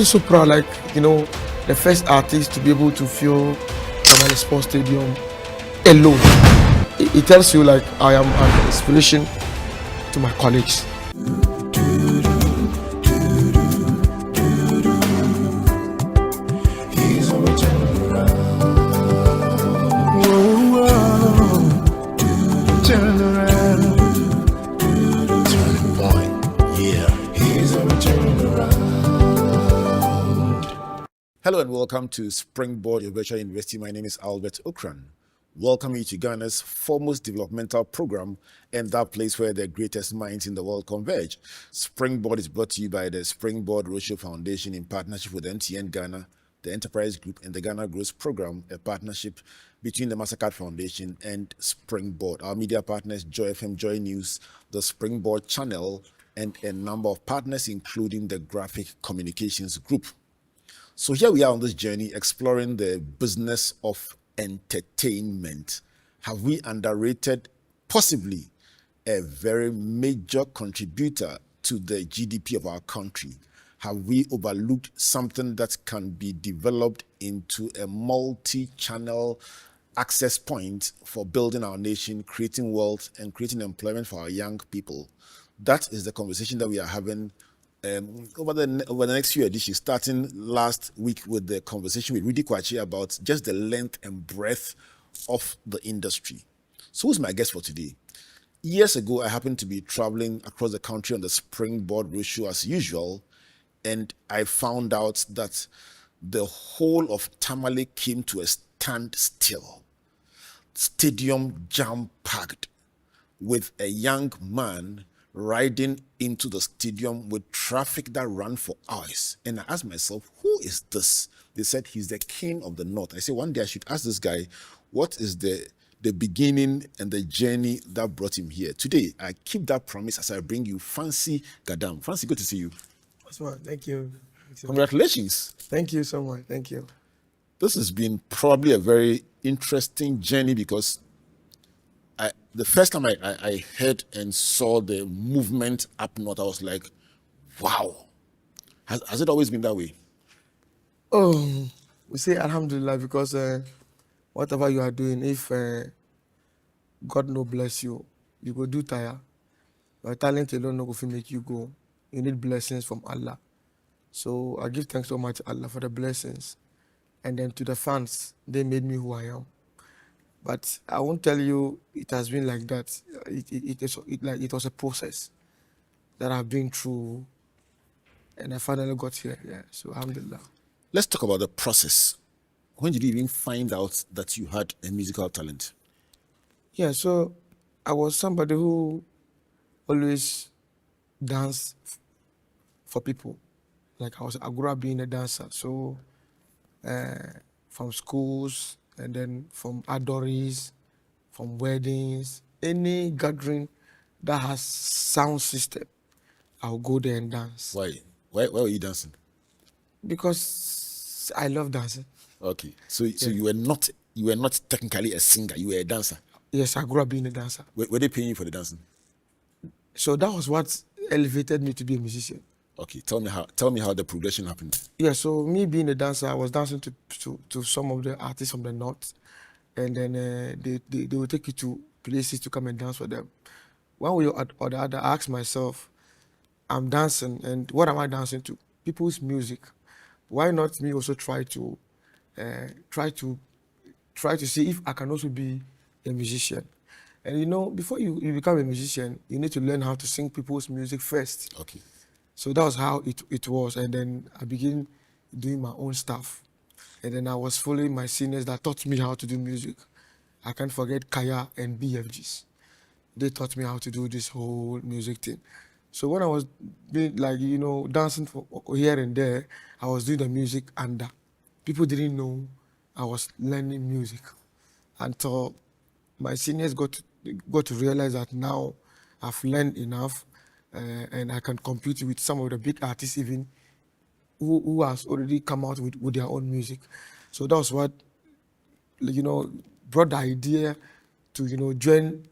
feel so proud, like, the first artist to be able to fill Tamale Sports Stadium alone. It tells you, like, I am an inspiration to my colleagues. Hello and welcome to Springboard, your virtual university. My name is Albert Okran. Welcome you to Ghana's foremost developmental program and that place where the greatest minds in the world converge. Springboard is brought to you by the Springboard Roadshow Foundation in partnership with MTN Ghana, the Enterprise Group, and the Ghana Growth Program, a partnership between the MasterCard Foundation and Springboard. Our media partners, Joy FM, Joy News, the Springboard Channel, and a number of partners, including the Graphic Communications Group. So here we are on this journey exploring the business of entertainment. Have we underrated possibly a very major contributor to the GDP of our country? Have we overlooked something that can be developed into a multi-channel access point for building our nation, creating wealth, and creating employment for our young people? That is the conversation that we are having over the next few editions, starting last week with the conversation with Rudy Kwachi about just the length and breadth of the industry. So who's my guest for today? Years ago, I happened to be traveling across the country on the Springboard Roadshow as usual, and I found out that the whole of Tamale came to a standstill. Stadium jam-packed with a young man riding into the stadium with traffic that ran for hours. And I asked myself, who is this? They said he's the king of the north. I said one day I should ask this guy, what is the beginning and the journey that brought him here? Today, I keep that promise as I bring you Fancy Gadam. Fancy, good to see you. Thank you. Congratulations. Thank you so much. Thank you. This has been probably a very interesting journey because the first time I heard and saw the movement up north, I was like, wow. Has it always been that way? Oh, we say Alhamdulillah because whatever you are doing, if God no bless you, you go do tire. Your talent alone no go fit make you go. You need blessings from Allah. So I give thanks so much to Allah for the blessings. And then to the fans, they made me who I am. But I won't tell you it has been like that. It was a process that I've been through, and I finally got here. Yeah, so alhamdulillah. Let's talk about the process. When did you even find out that you had a musical talent? Yeah, so I was somebody who always danced for people. Like I grew up being a dancer. So from schools, and then from adories, from weddings, any gathering that has sound system, I'll go there and dance. Why? Why were you dancing? Because I love dancing. Okay. So you were not technically a singer, you were a dancer. Yes, I grew up being a dancer. Were they paying you for the dancing? So that was what elevated me to be a musician. Okay, tell me how the progression happened. Yeah, so me being a dancer, I was dancing to some of the artists from the north, and then they would take you to places to come and dance for them. One way or the other, I asked myself, I'm dancing, and what am I dancing to? People's music. Why not me also try to see if I can also be a musician? And before you become a musician, you need to learn how to sing people's music first. Okay. So that was how it was, and then I began doing my own stuff. And then I was following my seniors that taught me how to do music. I can't forget Kaya and BFGs. They taught me how to do this whole music thing. So when I was doing, dancing for here and there, I was doing the music under. People didn't know I was learning music until my seniors got to realize that now I've learned enough. And I can compete with some of the big artists even who has already come out with their own music. So that was what, brought the idea to, join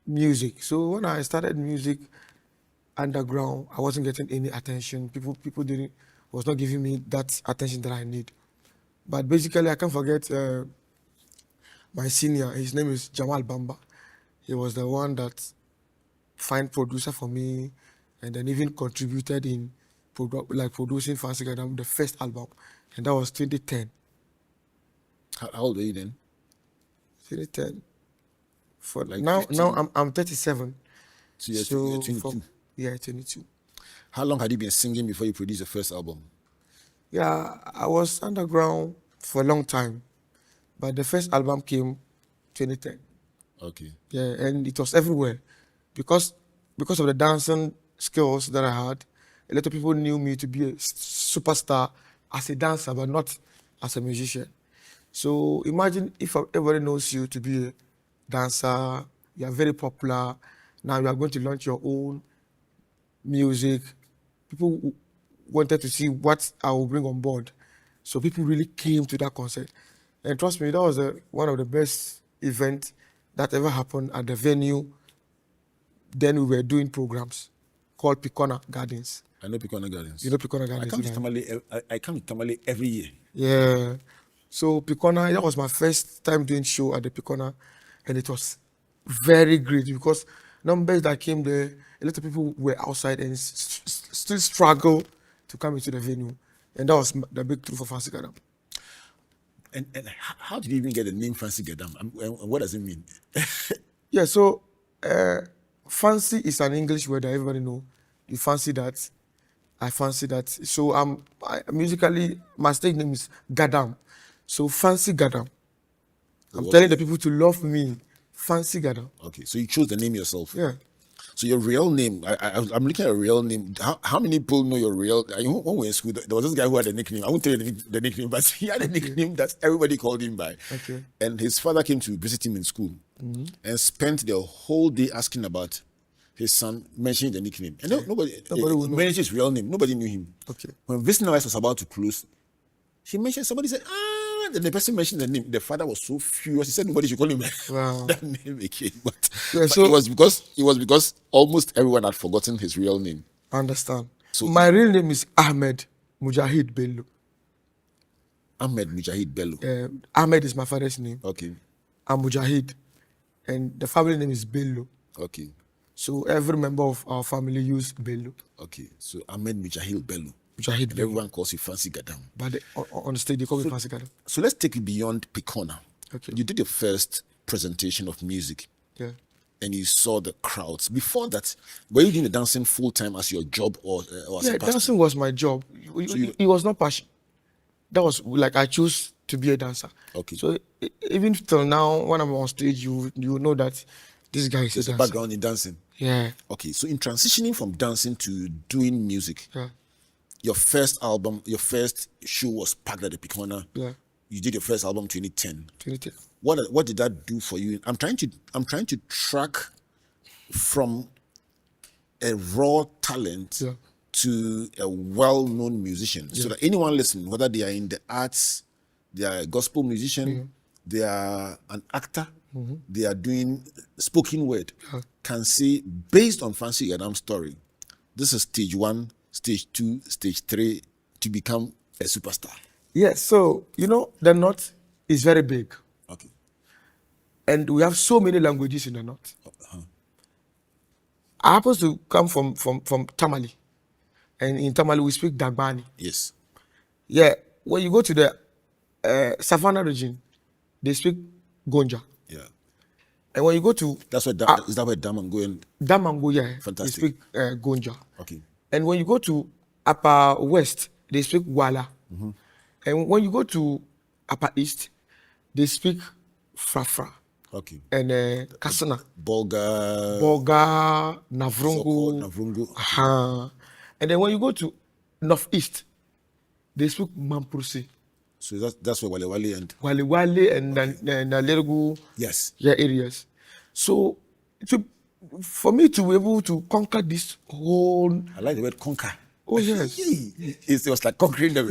music. So when I started music underground, I wasn't getting any attention. People didn't was not giving me that attention that I need. But basically, I can't forget my senior. His name is Jamal Bamba. He was the one that find producer for me, and then even contributed in producing Fancy Gadam, the first album, and that was 2010. How old were you then? 2010. For Like now, 15? I'm 37. So you're, So you're 22. yeah, 22. How long had you been singing before you produced the first album? Yeah, I was underground for a long time, but the first album came 2010. Okay. Yeah, and it was everywhere because of the dancing skills that I had. A lot of people knew me to be a superstar as a dancer, but not as a musician. So imagine if everybody knows you to be a dancer, you are very popular. Now you are going to launch your own music. People wanted to see what I will bring on board. So people really came to that concert. And trust me, that was one of the best events that ever happened at the venue. Then we were doing programs called Picona Gardens. I know Picona Gardens. You know Picona I Gardens? come to right? Tamale. I come to Tamale every year. Yeah. So Picona, that was my first time doing show at the Picona, and it was very great because numbers that came there, a lot of people were outside and still struggle to come into the venue, and that was the big truth for Fancy Gadam. And how did you even get the name Fancy Gadam? And what does it mean? Yeah, so fancy is an English word that everybody know. You fancy that, I fancy that. So musically, my stage name is Gadam. So Fancy Gadam. I'm telling the people to love me. Fancy Gadam. Okay, so you chose the name yourself. Yeah. So your real name, I'm looking at a real name. How many people know your real? When we were in school, there was this guy who had a nickname. I won't tell you the nickname, but he had a nickname that everybody called him by. Okay. And his father came to visit him in school and spent the whole day asking about his son, mentioning the nickname. And nobody would know. mentioned his real name. Nobody knew him. Okay. When visiting hours was about to close, he mentioned, somebody said, then the person mentioned the name. The father was so furious. He said nobody should call him Wow. that name again. But, Yeah, but so- it was because almost everyone had forgotten his real name. I understand. So- My real name is Ahmed Mujahid Bello. Ahmed Mujahid Bello. Ahmed is my father's name. Okay. I'm Mujahid. And the family name is Bello. Okay. So every member of our family use Bello. Okay. So Ahmed Mujahid Bello. Mujahid And Bello. everyone calls you Fancy Gadam. But on the stage, they call me Fancy Gadam. So let's take it beyond Picona. Okay. You did your first presentation of music Yeah. and you saw the crowds. Before that, were you doing the dancing full time as your job or as Yeah, a pastor? dancing was my job. It was not passion. That was like I chose to be a dancer. Okay. So even till now, when I'm on stage, you know that this guy is There's a a dancer. background in dancing. Yeah. Okay, so in transitioning from dancing to doing music, Yeah. your first album, your first show was packed at the Picona. Yeah. You did your first album 2010. 2010. What did that do for you? I'm trying to track from a raw talent Yeah. to a well-known musician, so that anyone listening, whether they are in the arts, they are a gospel musician, they are an actor, they are doing spoken word, can say, based on Fancy Gadam's story, this is stage 1, stage 2, stage 3 to become a superstar. Yes. So the North is very big, Okay. and we have so many languages in the North. I happen to come from Tamale, and in Tamale we speak Dagbani. Yes. Yeah. When you go to the Savannah region, they speak Gonja. Yeah. And when you go to That's where is that where Damango and Damango, yeah, Fantastic. they speak Gonja. okay. And when you go to Upper West, they speak Wala. And when you go to Upper East, they speak Frafra Okay. and Kasana, Bolga. Boga, Navrungu. Navrungu. Aha. And then when you go to Northeast, they speak Mamprusi, So that's where Wale Wale and Wale Wale and Nalergu. yes. Yeah, areas. So for me to be able to conquer this whole, I like the word conquer. oh yes, It was like conquering them.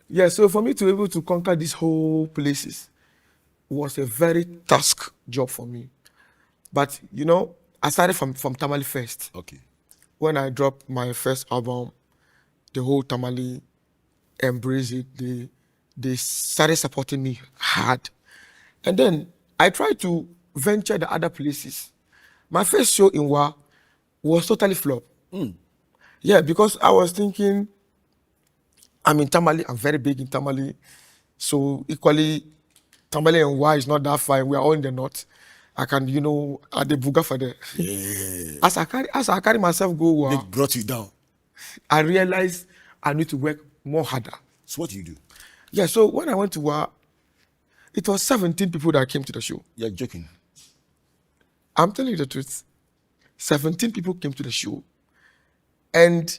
yeah. So for me to be able to conquer these whole places was a very task job for me. But I started from Tamale first. Okay. When I dropped my first album, the whole Tamale embraced it. They started supporting me hard. And then I tried to venture the other places. My first show in Wa was totally flop. Yeah, because I was thinking, I'm in Tamale, I'm very big in Tamale. So equally, Tamale and Wa is not that far. We are all in the north. I can, add the buga for the. Yeah. As I carry myself go Wa, They brought you down. I realized I need to work more harder. So what do you do? Yeah, so when I went to Wa, it was 17 people that came to the show. You're joking. I'm telling you the truth. 17 people came to the show. And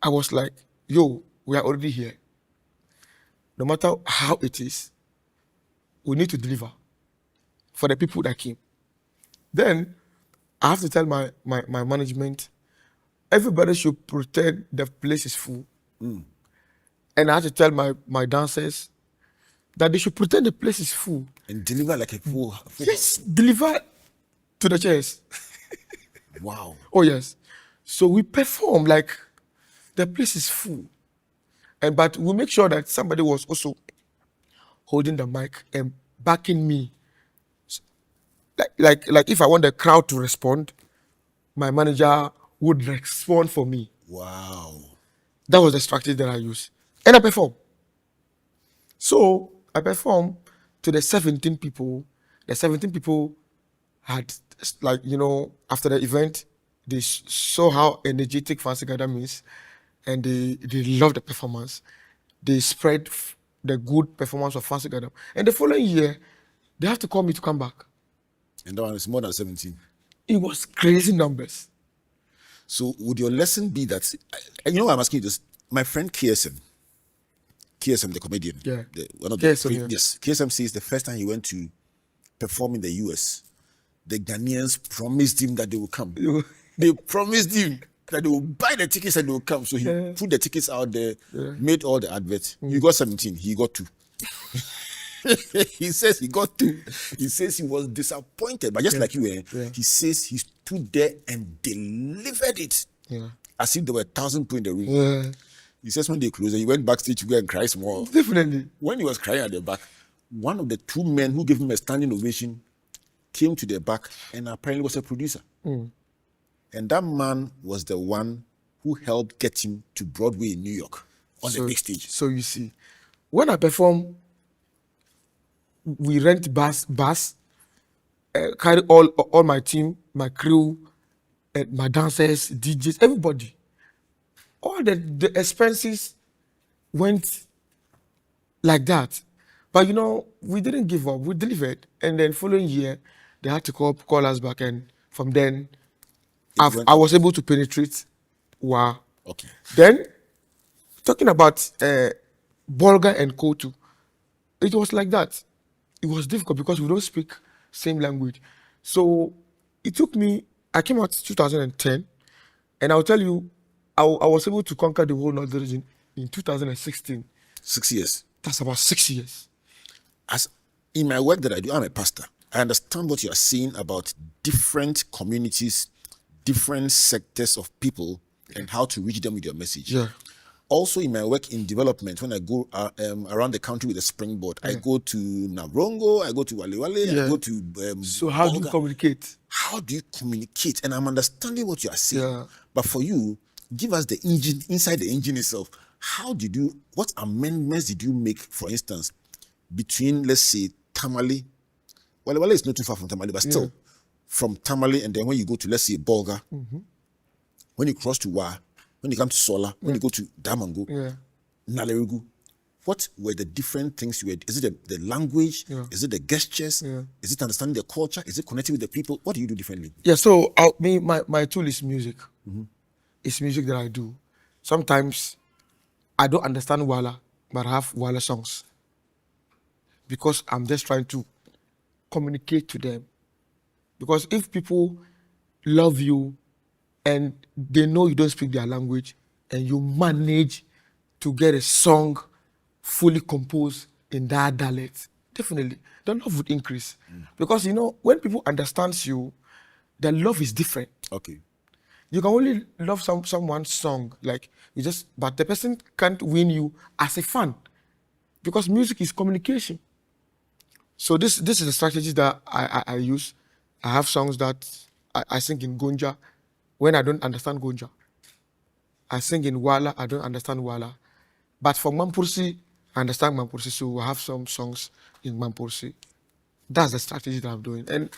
I was like, yo, we are already here. No matter how it is, we need to deliver for the people that came. Then I have to tell my management, everybody should pretend the place is full. And I have to tell my dancers that they should pretend the place is full. And deliver like a full. Yes, deliver to the chairs. Wow. Oh yes. So we perform like the place is full. But we make sure that somebody was also holding the mic and backing me. Like if I want the crowd to respond, my manager would respond for me. Wow. That was the strategy that I used. And I perform. So I perform to the 17 people. The 17 people had, after the event, they saw how energetic Fancy Gadam is, and they loved the performance. They spread the good performance of Fancy Gadam. And the following year, they have to call me to come back. And that one is more than 17. It was crazy numbers. So would your lesson be that, and you know why I'm asking you this? My friend KSM, the comedian. Yeah. One of KSM, the yeah. yes. KSM says the first time he went to perform in the US, the Ghanaians promised him that they will come. They promised him that they will buy the tickets and they will come. So he put the tickets out there, made all the adverts. You got 17, he got 2. He says he got 2. He says he was disappointed, but just like you, he says he stood there and delivered it. Yeah. As if there were 1,000 people in the room. Yeah. He says when they closed, he went backstage to go and cry some more. Definitely. When he was crying at the back, one of the 2 men who gave him a standing ovation came to the back and apparently was a producer. And that man was the one who helped get him to Broadway in New York on the big stage. So you see, when I perform, we rent bus, carry all my team, my crew, my dancers, DJs, everybody. All the expenses went like that. But we didn't give up. We delivered. And then following year, they had to call us back. And from then, I was able to penetrate Wa. Okay. Then, talking about Bolga and Kotu, it was like that. It was difficult because we don't speak same language. So it took me, I came out 2010, and I'll tell you, I was able to conquer the whole North region in 2016. 6 years. That's about 6 years. As in my work that I do, I'm a pastor. I understand what you are saying about different communities, different sectors of people, and how to reach them with your message. Yeah. Also, in my work in development, when I go around the country with a springboard, I go to Navrongo, I go to Walewale, I go to. So how do you communicate? How do you communicate? And I'm understanding what you are saying. Yeah. But for you, give us the engine, inside the engine itself. What amendments did you make, for instance, between, let's say, Tamale? Walewale is not too far from Tamale, but still, from Tamale, and then when you go to, let's say, Bolga, when you cross to Wa, when you come to Sola, when you go to Damango, Nalerigu, what were the different things you were? Is it the language? Is it the gestures? Is it understanding the culture? Is it connecting with the people? What do you do differently? Yeah, so my tool is music. It's music that I do. Sometimes I don't understand Wala, but I have Wala songs because I'm just trying to communicate to them. Because if people love you and they know you don't speak their language and you manage to get a song fully composed in that dialect, definitely the love would increase. Because when people understand you, the love is different. Okay. You can only love someone's song, like you just, but the person can't win you as a fan, because music is communication. So this is the strategy that I use. I have songs that I sing in Gonja when I don't understand Gonja. I sing in Wala, I don't understand Wala. But for Mampursi, I understand Mampursi, so I have some songs in Mampursi. That's the strategy that I'm doing. And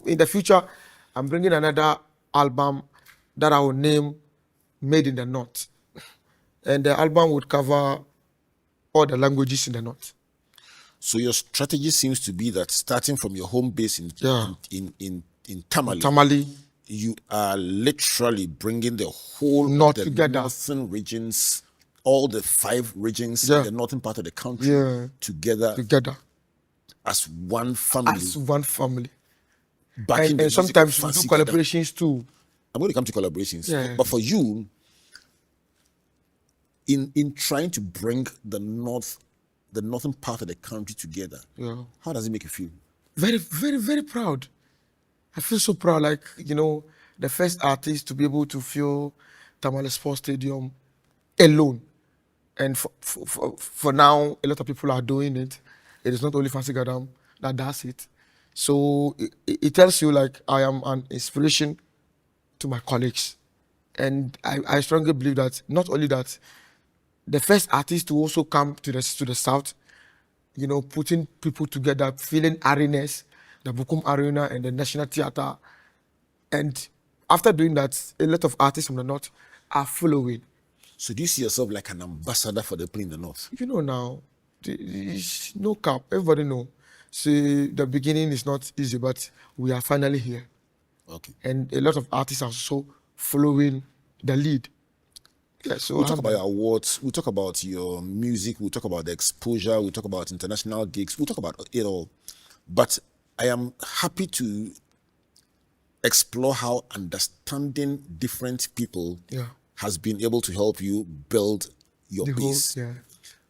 in the future, I'm bringing another album that I will name Made in the North. And the album would cover all the languages in the North. So your strategy seems to be that starting from your home base Yeah. in Tamale, Tamale, you are literally bringing the whole North the together. northern regions, all the 5 regions Yeah. in the northern part of the country Yeah. together Together as one family. as one family. Backing the And music of sometimes we do Fancy Gadam. collaborations too. I'm going to come to collaborations. Yeah. But for you, in trying to bring the northern part of the country together, Yeah. how does it make you feel? Very, very, very proud. I feel so proud, like, the first artist to be able to fill Tamale Sports Stadium alone. And for now, a lot of people are doing it. It is not only Fancy Gadam that does it. So it tells you, like, I am an inspiration to my colleagues. And I strongly believe that not only that, the first artist to also come to the south, putting people together, filling arenas, the Bukum Arena and the National Theatre. And after doing that, a lot of artists from the north are following. So do you see yourself like an ambassador for the play in the north? Now, it's no cap. Everybody know. See, the beginning is not easy, but we are finally here. Okay. And a lot of artists are also following the lead. Yeah, so We'll talk about your awards, we'll talk about your music, we'll talk about the exposure, we'll talk about international gigs, we'll talk about it all. But I am happy to explore how understanding different people Yeah. has been able to help you build your the whole, base. yeah.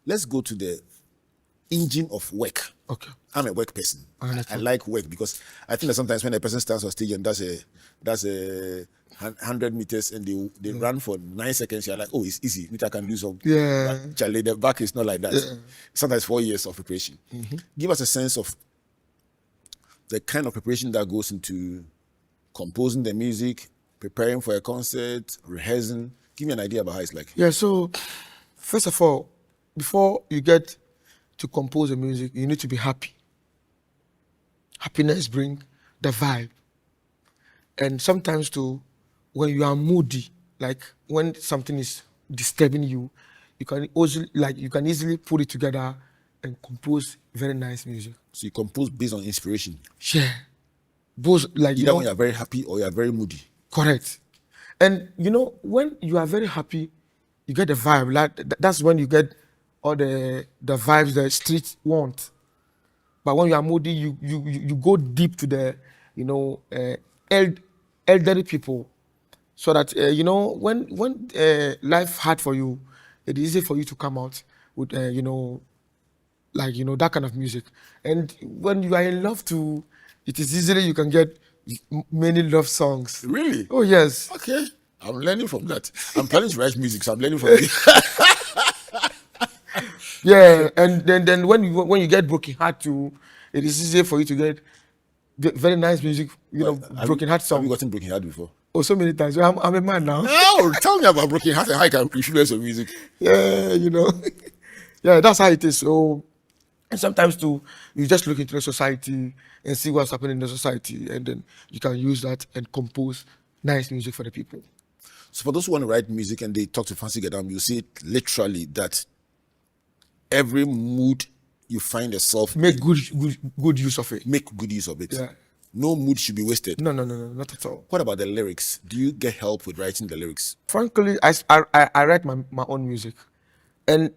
Let's go to the engine of work. Okay. I'm a work person. I I understand. like work because I think that sometimes when a person stands on stage and does a 100 meters and they run for 9 seconds, you're like, oh, it's easy. I can do some. Yeah. But Charlie, the back is not like that. Sometimes 4 years of preparation. Give us a sense of the kind of preparation that goes into composing the music, preparing for a concert, rehearsing. Give me an idea about how it's like. Yeah, so first of all, before you get to compose the music, you need to be happy. Happiness brings the vibe. And sometimes too, when you are moody, like when something is disturbing you, you can easily put it together and compose very nice music. So you compose based on inspiration. Yeah. Both, like, Either when you're very happy or you're very moody. correct. And when you are very happy, you get the vibe. Like that's when you get all the vibes the streets want. But when you are moody, you go deep to the elderly people, so that when life hard for you, it is easy for you to come out with that kind of music. And when you are in love too, it is easily you can get many love songs. Really? Oh yes. Okay. I'm learning from that. I'm planning to write music, so I'm learning from you. Yeah, and then when you get broken heart too, it is easier for you to get very nice music. Broken heart Have song. you gotten broken heart before? Oh, so many times. I'm a man now. No, tell me about broken heart and how I can influence your music. Yeah, yeah, that's how it is. So, and sometimes too, you just look into the society and see what's happening in the society, and then you can use that and compose nice music for the people. So for those who want to write music and they talk to Fancy Gadam, you see it literally that every mood you find yourself Make in, good use of it. make good use of it. Yeah. No mood should be wasted. No, not at all. What about the lyrics? Do you get help with writing the lyrics? Frankly, I write my own music, and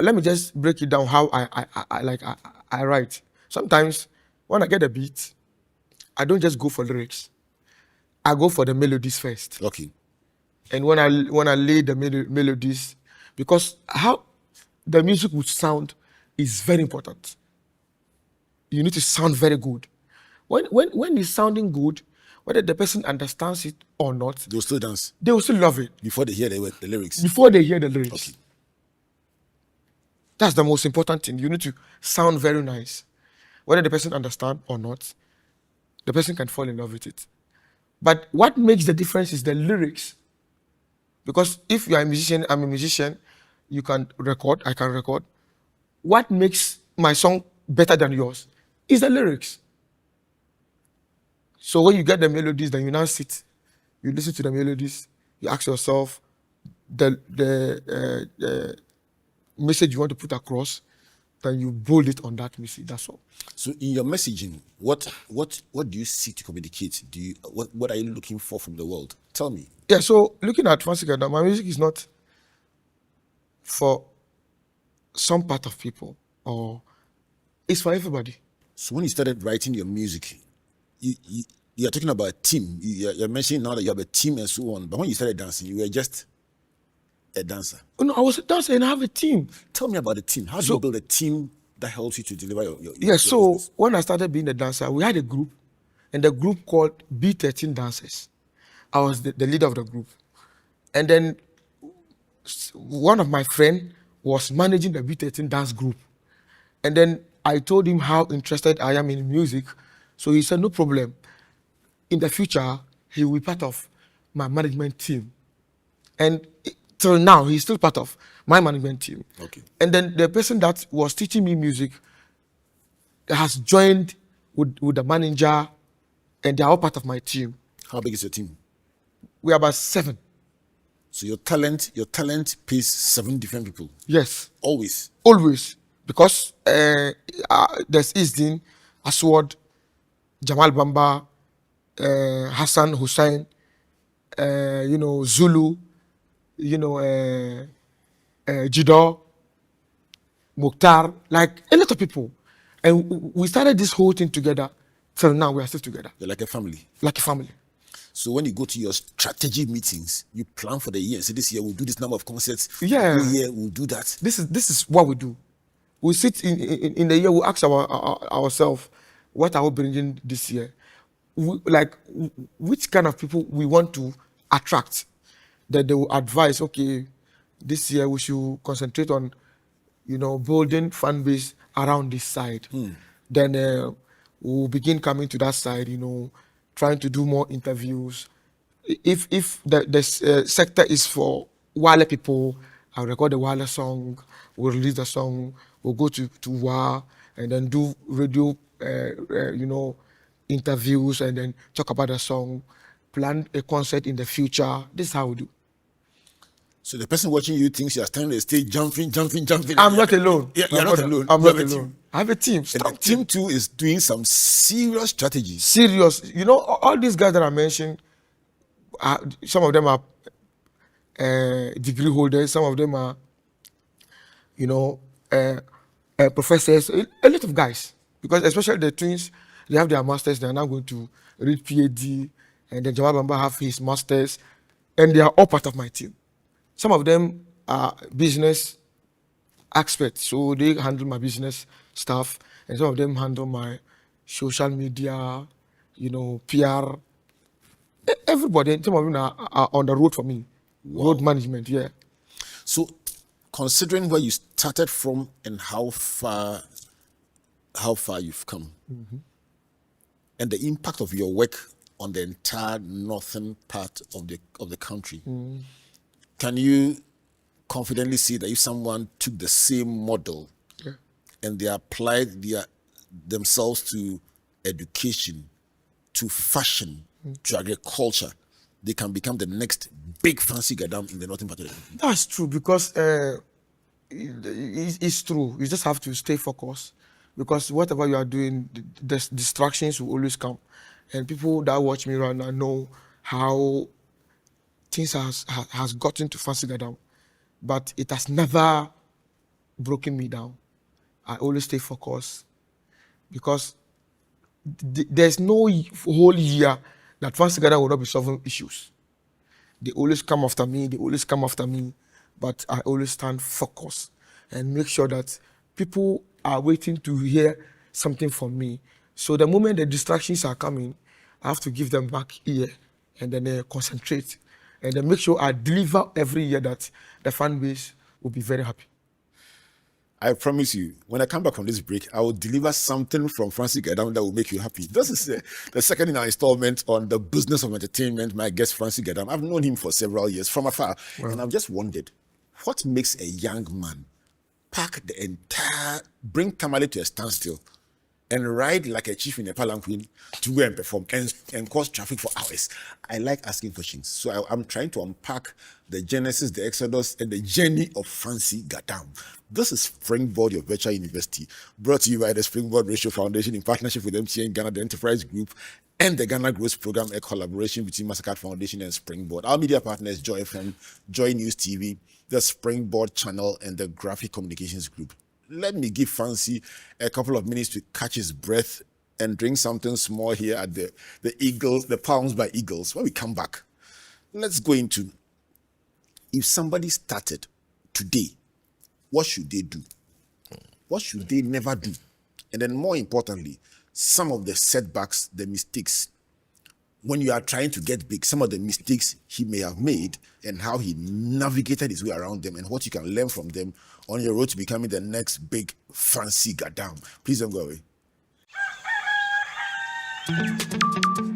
let me just break it down how I write. Sometimes when I get a beat, I don't just go for lyrics. I go for the melodies first. Okay. And when I lay the melodies, because how the music would sound is very important. You need to sound very good. When it's sounding good, whether the person understands it or not, They'll still dance they will still love it before they hear the lyrics. before they hear the lyrics. Okay. That's the most important thing. You need to sound very nice. Whether the person understands or not, the person can fall in love with it. But what makes the difference is the lyrics. Because if you are a musician, I'm a musician, you can record, I can record. What makes my song better than yours is the lyrics. So when you get the melodies, then you now sit, you listen to the melodies, you ask yourself the message you want to put across, then you bold it on that message. That's all. So in your messaging, what do you seek to communicate? What are you looking for from the world? Tell me. Yeah, so looking at Fancy Gadam, my music is not for some part of people, or it's for everybody. So when you started writing your music, you're talking about a team. You're mentioning now that you have a team and so on. But when you started dancing, you were just a dancer. Oh, no, I was a dancer and I have a team. Tell me about the team. How do you build a team that helps you to deliver your Yeah, so business? when I started being a dancer, we had a group, and the group called B13 Dancers. I was the leader of the group. And then one of my friends was managing the B13 dance group. And then I told him how interested I am in music. So he said, no problem. In the future, he will be part of my management team. And till now, he's still part of my management team. Okay. And then the person that was teaching me music has joined with the manager, and they are all part of my team. How big is your team? We are about 7. So your talent pays 7 different people. Yes. Always. Always. Because there's Isdin, Aswad, Jamal Bamba, Hassan Hussein, Zulu, Jido, Mukhtar, like a lot of people. And we started this whole thing together. Till now, we are still together. You're like a family. Like a family. So when you go to your strategy meetings, you plan for the year and say, this year we'll do this number of concerts. Yeah. Whole year we'll do that. This is what we do. We sit in the year, we ask ourselves, what are we bringing this year? Which kind of people we want to attract? That they will advise, okay, this year we should concentrate on, building fan base around this side. Then we'll begin coming to that side, trying to do more interviews. If the sector is for Wale people, I'll record the Wale song, we'll release the song, we'll go to WA and then do radio, interviews and then talk about the song, plan a concert in the future. This is how we do. So the person watching you thinks you're standing on the stage jumping. I'm not alone. Yeah, you're not alone. I'm You not have a alone. team. I have a team. And Strong the team too is doing some serious strategies. Serious. All these guys that I mentioned, some of them are degree holders, some of them are, professors, a lot of guys. Because especially the twins, they have their masters, they are now going to read PhD, and then Jamal Bamba have his masters, and they are all part of my team. Some of them are business experts, so they handle my business stuff, and some of them handle my social media, PR. Everybody, some of them are on the road for me. Wow. Road management, yeah. So, considering where you started from and how far you've come, and the impact of your work on the entire northern part of the country, can you confidently say that if someone took the same model and they applied themselves to education, to fashion, to agriculture, they can become the next big Fancy Gadam in the northern part of the country? That's true, because it's true. You just have to stay focused, because whatever you are doing, the distractions will always come. And people that watch me right now know how things has gotten to Fancy Gadam, but it has never broken me down. I always stay focused, because there's no whole year that Fancy Gadam will not be solving issues. They always come after me, but I always stand focused and make sure that people are waiting to hear something from me. So the moment the distractions are coming, I have to give them back year and then concentrate and then make sure I deliver every year that the fan base will be very happy. I promise you, when I come back from this break, I will deliver something from Fancy Gadam that will make you happy. This is the second in our installment on the business of entertainment. My guest, Fancy Gadam. I've known him for several years from afar, and I've just wondered, what makes a young man bring Tamale to a standstill and ride like a chief in a palanquin to go and perform and cause traffic for hours? I like asking questions. So I'm trying to unpack the genesis, the exodus, and the journey of Fancy Gadam. This is Springboard, your virtual university, brought to you by the Springboard Ratio Foundation in partnership with MTN Ghana, the Enterprise Group, and the Ghana Growth Program, a collaboration between Mastercard Foundation and Springboard. Our media partners, Joy FM, Joy News TV, the Springboard Channel, and the Graphic Communications Group. Let me give Fancy a couple of minutes to catch his breath and drink something small here at the Eagles, the Palms by Eagles. When we come back, let's go into, if somebody started today, what should they do? What should they never do? And then more importantly, some of the setbacks, the mistakes. When you are trying to get big, some of the mistakes he may have made and how he navigated his way around them and what you can learn from them on your road to becoming the next big Fancy Gadam. Please don't go away.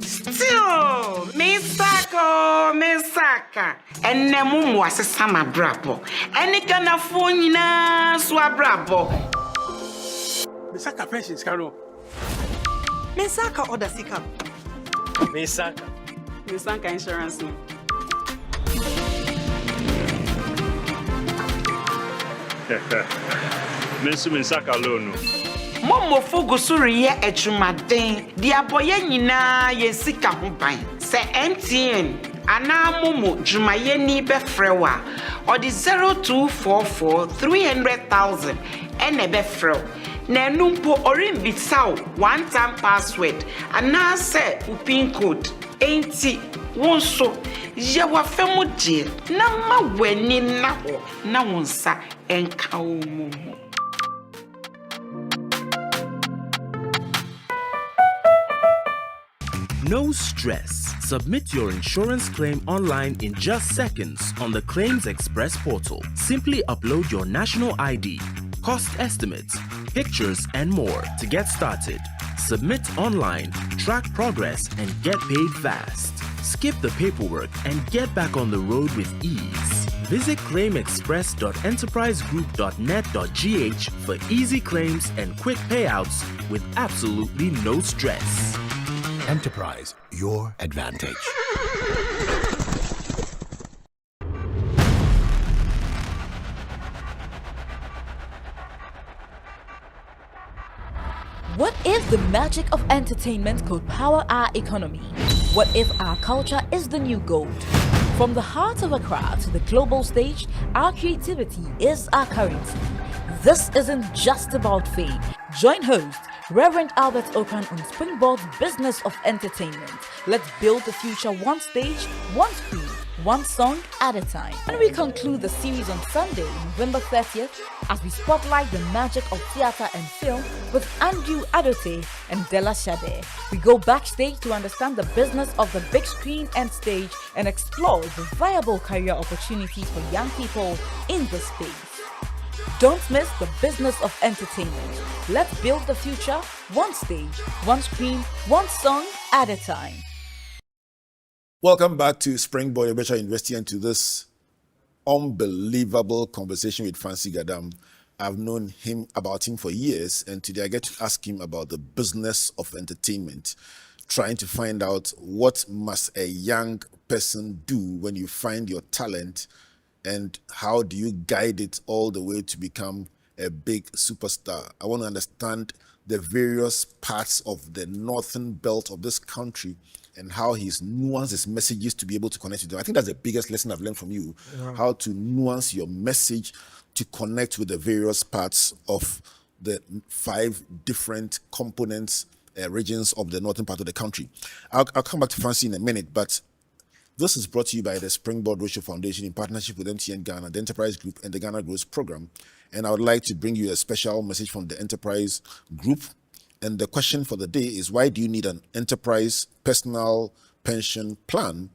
Still, Misaka, and Nemum was a summer brabo, and it can afford swab Misaka pensions, Carol. Misaka order Sikam. Misaka insurance. Misaka loan. Momo Fogusuri ye echumaden, the aboye nina ye sika hubai. Se MTN, ana momo jumaye ni befrewa, or the 0244 300,000 ene befrew. Nenumpo orin bitsaw one-time password, ana se upin code, 80 wonso, yewa femu die, na ma weni na ho, na wonsa enka umumu. No stress. Submit your insurance claim online in just seconds on the Claims Express portal. Simply upload your national ID, cost estimates, pictures, and more to get started. Submit online, track progress, and get paid fast. Skip the paperwork and get back on the road with ease. Visit claimexpress.enterprisegroup.net.gh for easy claims and quick payouts with absolutely no stress. Enterprise, your advantage. What if the magic of entertainment could power our economy? What if our culture is the new gold? From the heart of Accra to the global stage, our creativity is our currency. This isn't just about fame. Join host Reverend Albert Okran on Springboard's Business of Entertainment. Let's build the future one stage, one screen, one song at a time. When we conclude the series on Sunday, November 30th, as we spotlight the magic of theatre and film with Andrew Adote and Della Shade, we go backstage to understand the business of the big screen and stage and explore the viable career opportunities for young people in this space. Don't miss the business of entertainment. Let's build the future one stage, one screen, one song at a time. Welcome back to Springboard, your virtual university, and to this unbelievable conversation with Fancy Gadam. I've known about him for years, and today I get to ask him about the business of entertainment, trying to find out what must a young person do when you find your talent, and how do you guide it all the way to become a big superstar. I want to understand the various parts of the northern belt of this country and how he's nuanced his messages to be able to connect with them. I think that's the biggest lesson I've learned from you, how to nuance your message to connect with the various parts of the 5 different components, regions of the northern part of the country. I'll come back to Fancy in a minute, but this is brought to you by the Springboard Ratio Foundation in partnership with MTN Ghana, the Enterprise Group, and the Ghana Growth Program. And I would like to bring you a special message from the Enterprise Group And the question for the day is, why do you need an enterprise personal pension plan?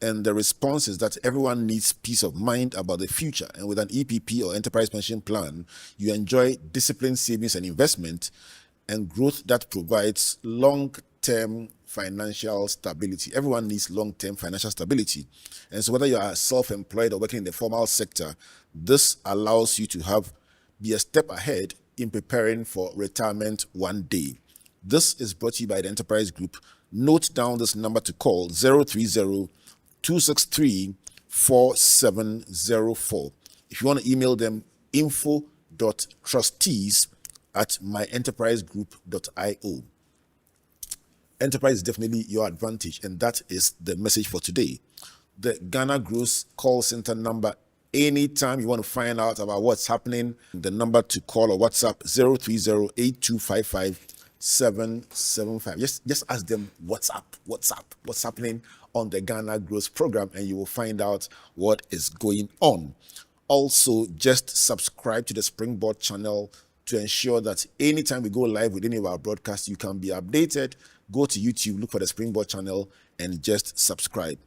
And the response is that everyone needs peace of mind about the future. And with an EPP or enterprise pension plan, you enjoy disciplined savings and investment and growth that provides long-term financial stability. Everyone needs long-term financial stability. And so whether you are self-employed or working in the formal sector, this allows you to be a step ahead in preparing for retirement one day. This is brought to you by the Enterprise Group. Note down this number to call: 030-263-4704. If you want to email them, info.trustees@myenterprisegroup.io. Enterprise is definitely your advantage, and that is the message for today. The Ghana Grows call center number, anytime you want to find out about what's happening, the number to call or WhatsApp: 030-8255-775. Just ask them what's happening on the Ghana Grows program, and you will find out what is going on. Also, just subscribe to the Springboard channel to ensure that anytime we go live with any of our broadcasts, you can be updated. Go to YouTube, look for the Springboard channel, and just subscribe.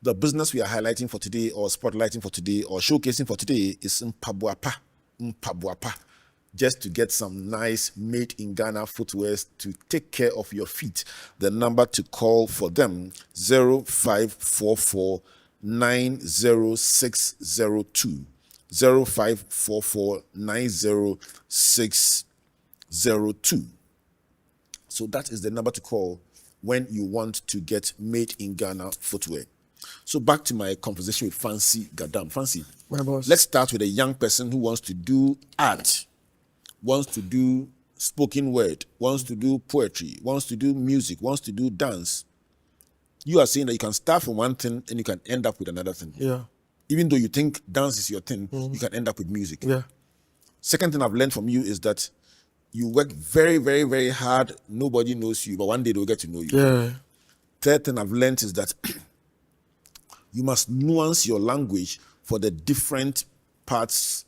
The business we are highlighting for today, or spotlighting for today, or showcasing for today is Mpabuapa. Just to get some nice made in Ghana footwear to take care of your feet. The number to call for them: 0544-90602. 0544-90602. So that is the number to call when you want to get made in Ghana footwear. So back to my conversation with Fancy Gadam. Fancy, My boss. let's start with a young person who wants to do art, wants to do spoken word, wants to do poetry, wants to do music, wants to do dance. You are saying that you can start from one thing and you can end up with another thing. Yeah. Even though you think dance is your thing, you can end up with music. Yeah. Second thing I've learned from you is that you work very, very, very hard. Nobody knows you, but one day they'll get to know you. Yeah. Third thing I've learned is that you must nuance your language for the different parts,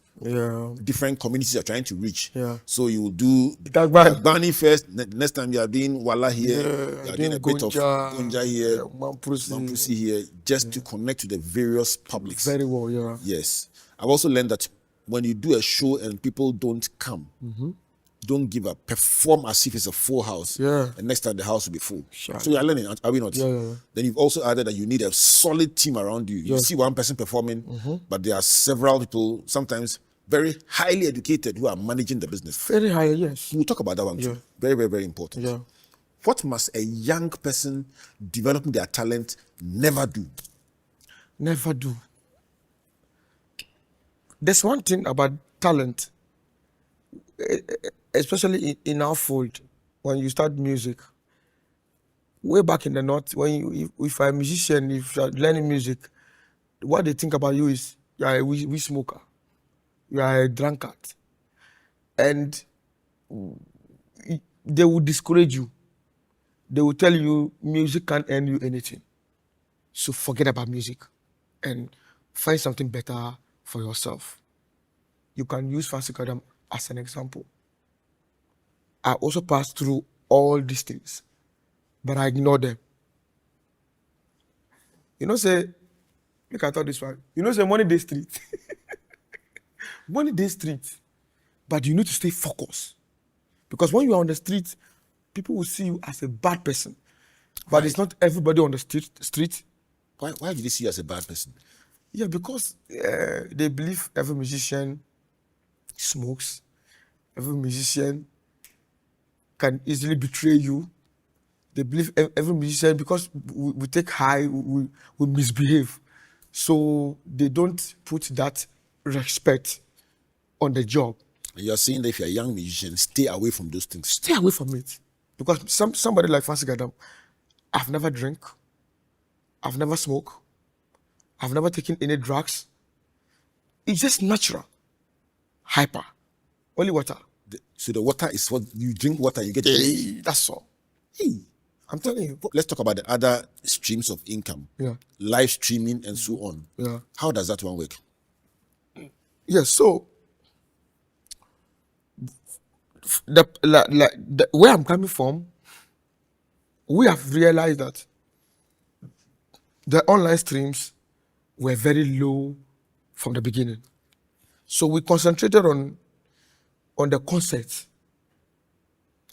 different communities you're trying to reach. Yeah. So you will do Dagbani. Dagbani first. Next time you are doing Wala here, you are doing a bit of Gonja, Gonja here, Mampusi. Mampusi here, just to connect to the various publics. Very well, yeah. Yes. I've also learned that when you do a show and people don't come, don't give up. Perform as if it's a full house. Yeah. And next time the house will be full. Sure. So we are learning, are we not? Yeah. Then you've also added that you need a solid team around you. You see one person performing, but there are several people, sometimes very highly educated, who are managing the business. Very high, yes. We'll talk about that one too. Very, very, very important. Yeah. What must a young person developing their talent never do? Never do. There's one thing about talent, especially in our field, when you start music. Way back in the north, if you're a musician, if you're learning music, what they think about you is you're a weed smoker, you are a drunkard, and they will discourage you. They will tell you music can't earn you anything. So forget about music and find something better for yourself. You can use Fancy Gadam as an example. I also passed through all these things, but I ignore them. Say, look at all this one. Say money day street. Money day street. But you need to stay focused. Because when you are on the street, people will see you as a bad person. But it's not everybody on the street. Why did they see you as a bad person? Yeah, because they believe every musician smokes. Every musician can easily betray you. They believe every musician, because we take high, we misbehave. So they don't put that respect on the job. You're saying that if you're a young musician, stay away from those things. Stay away from it. Because somebody like Fancy Gadam, I've never drank, I've never smoked, I've never taken any drugs. It's just natural. Hyper. Only water. So the water is what you drink. Water, you get. That's all. Hey, I'm telling you. Let's talk about the other streams of income. Yeah. Live streaming and so on. Yeah. How does that one work? Yes. So where I'm coming from, we have realized that the online streams were very low from the beginning. So we concentrated on the concerts.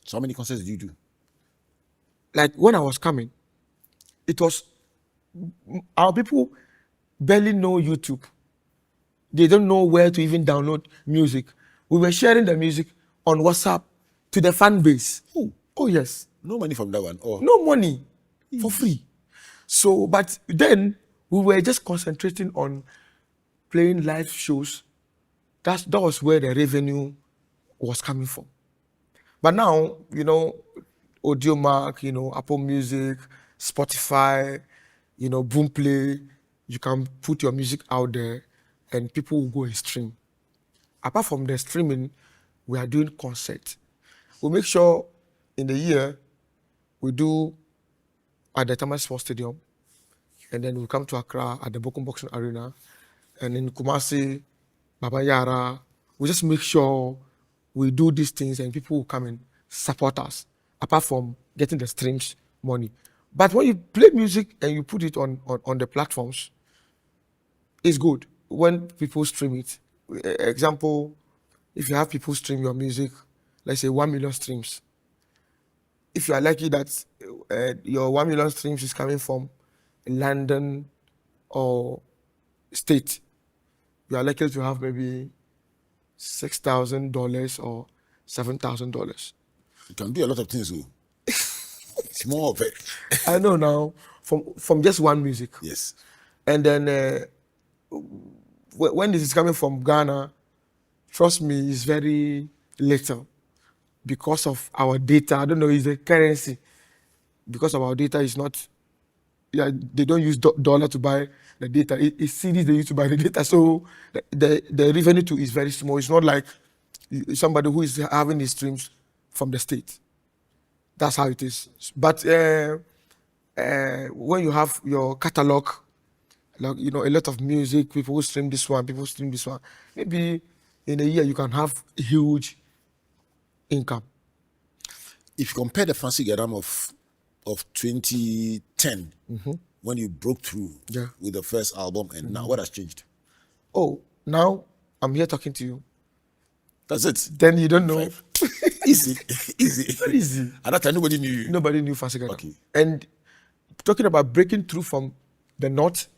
So how many concerts did you do? Like when I was coming, it was our people barely know YouTube. They don't know where to even download music. We were sharing the music on WhatsApp to the fan base. Oh yes. No money from that one. Oh. No money for free. So, but then we were just concentrating on playing live shows. That was where the revenue was coming from. But now, Audiomack, Apple Music, Spotify, Boomplay, you can put your music out there and people will go and stream. Apart from the streaming, we are doing concerts. We make sure in the year we do at the Tamas Sports Stadium, and then we come to Accra at the Bokum Boxing Arena, and in Kumasi, Baba Yara. We just make sure we do these things and people will come and support us, apart from getting the streams money. But when you play music and you put it on the platforms, it's good when people stream it. Example, if you have people stream your music, let's say 1 million streams. If you are lucky that your 1 million streams is coming from London or state, you are likely to have maybe $6,000 or $7,000. You can do a lot of things. It's more of it. I know now from just one music. Yes. And then when this is coming from Ghana, trust me, it's very little because of our data. I don't know, it's the currency. Because of our data is not, they don't use dollar to buy the data. It's cedis they use to buy the data. So the revenue too is very small. It's not like somebody who is having his streams from the state. That's how it is. But when you have your catalog, like, a lot of music, people stream this one, people stream this one. Maybe in a year you can have a huge income. If you compare the Fancy Gadam of 2010, when you broke through with the first album, and now what has changed? Oh, now I'm here talking to you. That's it. Then you don't know. Easy. Very easy. At that time, nobody knew you. Nobody knew Fancy Gadam. Okay. And talking about breaking through from the north